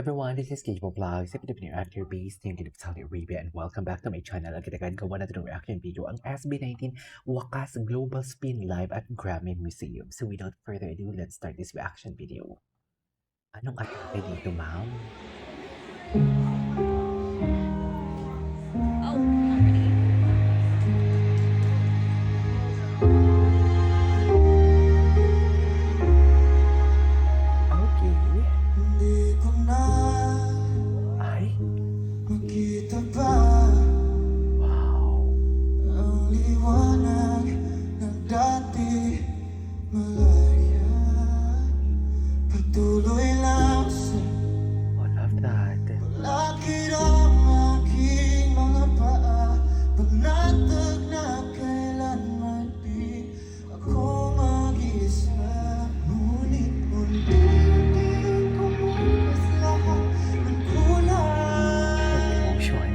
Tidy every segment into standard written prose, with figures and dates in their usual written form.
Everyone, this is Gage Vlogs, sa Filipino actor based yung Saudi Arabia, and welcome back to my channel. Ang kitagan gawa natin ng reaction video, ang SB19 Wakas Global Spin Live at Grammy Museum. So without further ado, let's start this reaction video. Anong atake dito, ma'am? Okay. Hindi ko na Ay, makita pa wow. ang liwanag ng dati malaya. Patuloy lang sa I love that. palakid ang aking mga paa. Panatag na kailanman di ako mag-isa. Ngunit unti-unti kumupas lahat ng kulay. Emotion.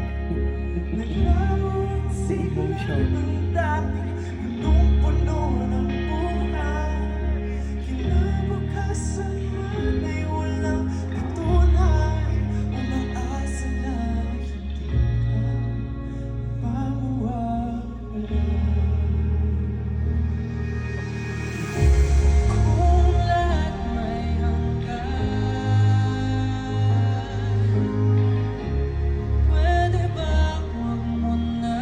Naglawan The emotion. ng dati punong-puno ng buhay. Kinabukasan man ay walang patunay. Umaasa na hindi ka mawawala. Kung lahat may hanggan, pwede ba huwag mo na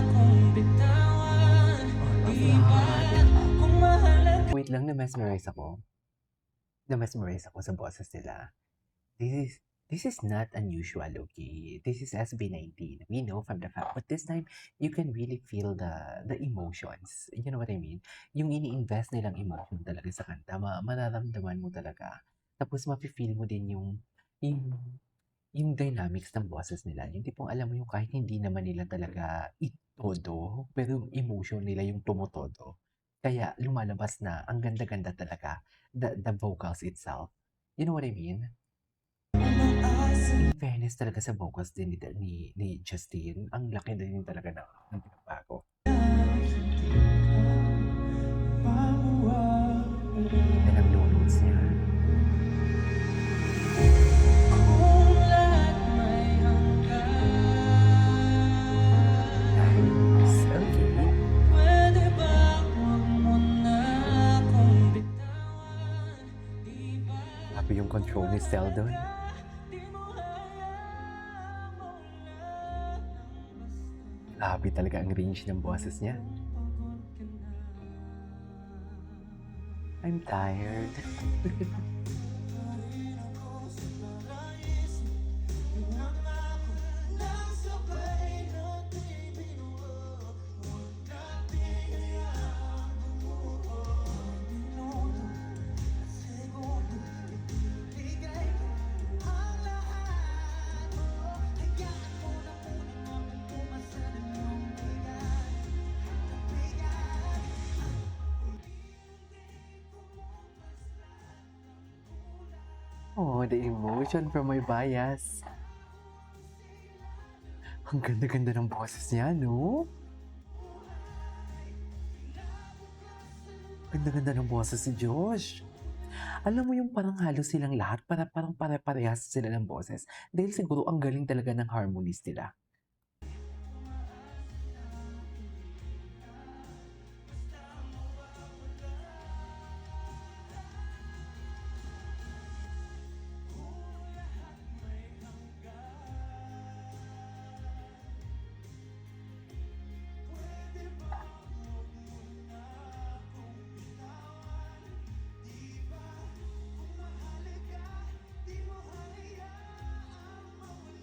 akong bitawan? Di ba kung mahalaga Wait lang, na-mesmerize ako. Na-mesmerize ako sa boses nila. This is not unusual, okay? This is SB19. We know from the fact, but this time you can really feel the emotions. You know what I mean? Yung ini-invest nilang emotion talaga sa kanta, mararamdaman mo talaga. Tapos mafe-feel mo din yung yung dynamics ng boses nila. Yung tipong alam mo yung kahit hindi naman nila talaga itodo, pero yung emotion nila yung tumotodo. Kaya lumalabas na ang ganda-ganda talaga, the vocals itself. You know what I mean? In fairness talaga sa vocals din ni Justine, ang laki din yung talaga ng pinagbago. Yan ang low notes niya. kung lahat may hanggan? Nice. Okay. Pwede ba huwag mo na akong bitawan? Di ba Grabe yung control ni Seldon. di mo hayaan mawala ng basta? Grabe talaga ang range ng boses niya. Pagod ka na. I'm tired. Parin ako sa parais na pinangako na sabay natin binuo. Huwag natin hayaang bumuo ang minuto at segundo. Ibigay ko ang lahat mo. Hayaan mo na kunin ang pumasa ng iyong bigat. Ang bigat. Oh, the emotion from my bias. Ang ganda-ganda ng boses niya, no? Ganda-ganda ng boses si Josh. Alam mo yung parang halos silang lahat, parang pare-parehas sila ng boses. Dahil siguro ang galing talaga ng harmonies nila.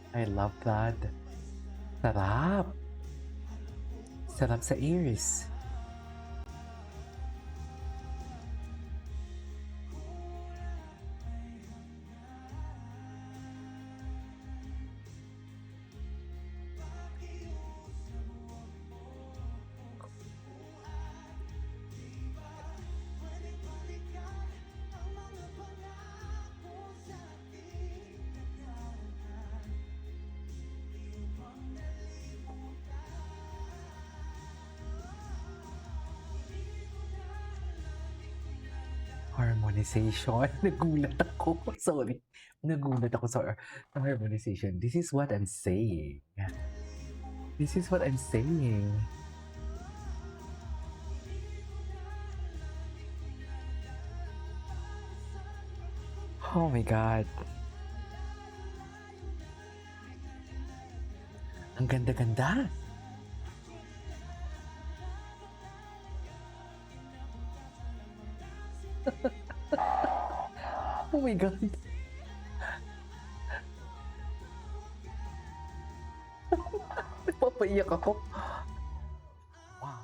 I love that. Sarap. Sarap sa ears. Harmonization. Nagulat ako. Sorry. Nagulat ako sa harmonization. This is what I'm saying. This is what I'm saying. Oh my God. Ang ganda-ganda. Oh my God. Napapaiyak ako. Wow.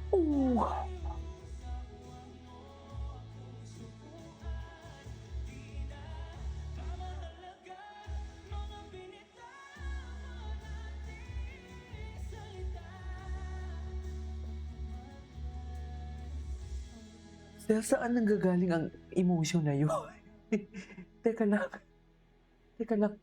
Ooh. Saan nanggagaling ang emotion na yun? Teka lang. Teka lang.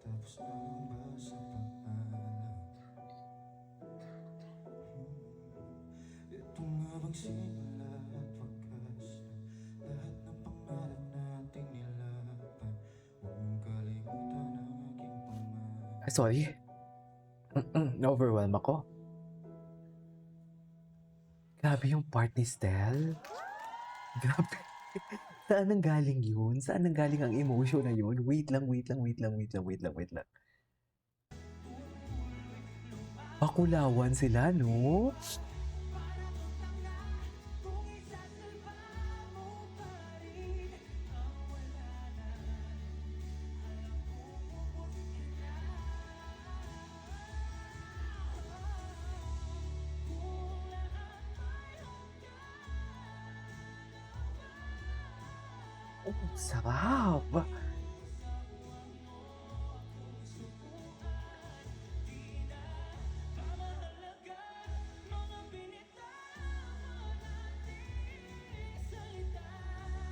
Matatapos lang ba sa pangalan? Ito nga bang simula at wakas na lahat ng pangarap nating nilaban? Huwag mong kalimutan ang aking pangalan. Ay, sorry. Na-overwhelm ako. Grabe yung part ni Stel. Grabe. Saan nanggaling yun? Saan nanggaling ang emotion na yun? Wait lang. Bakulawan sila, no? Oh, sarap.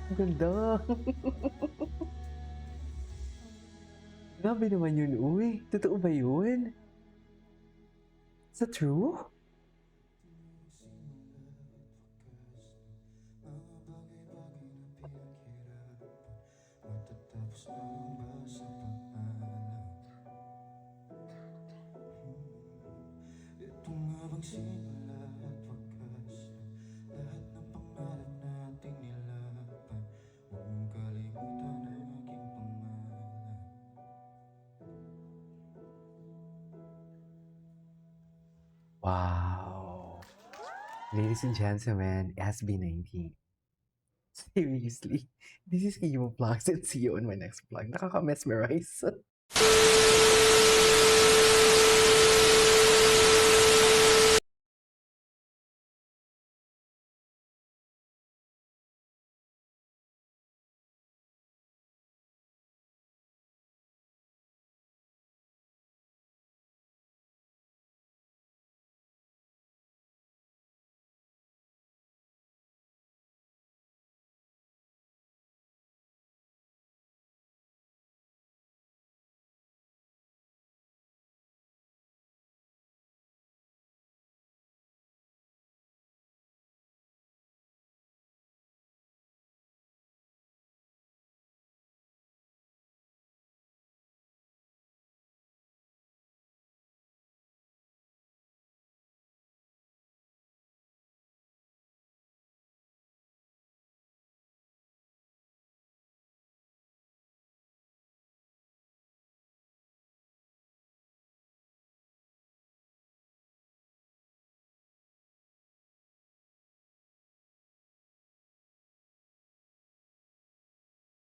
Ang ganda. Grabe naman yun, uy. Totoo ba yun? Is that true? Matatapos lang ba sa pangalan? Ito nga bang simula at wakas na lahat ng pangarap nating nilaban? Huwag mong kalimutan ang aking pangalan. Wow. Ladies and gentlemen, SB19. Seriously, this is Emo Vlogs and see you on my next vlog. Nakaka-mesmerize.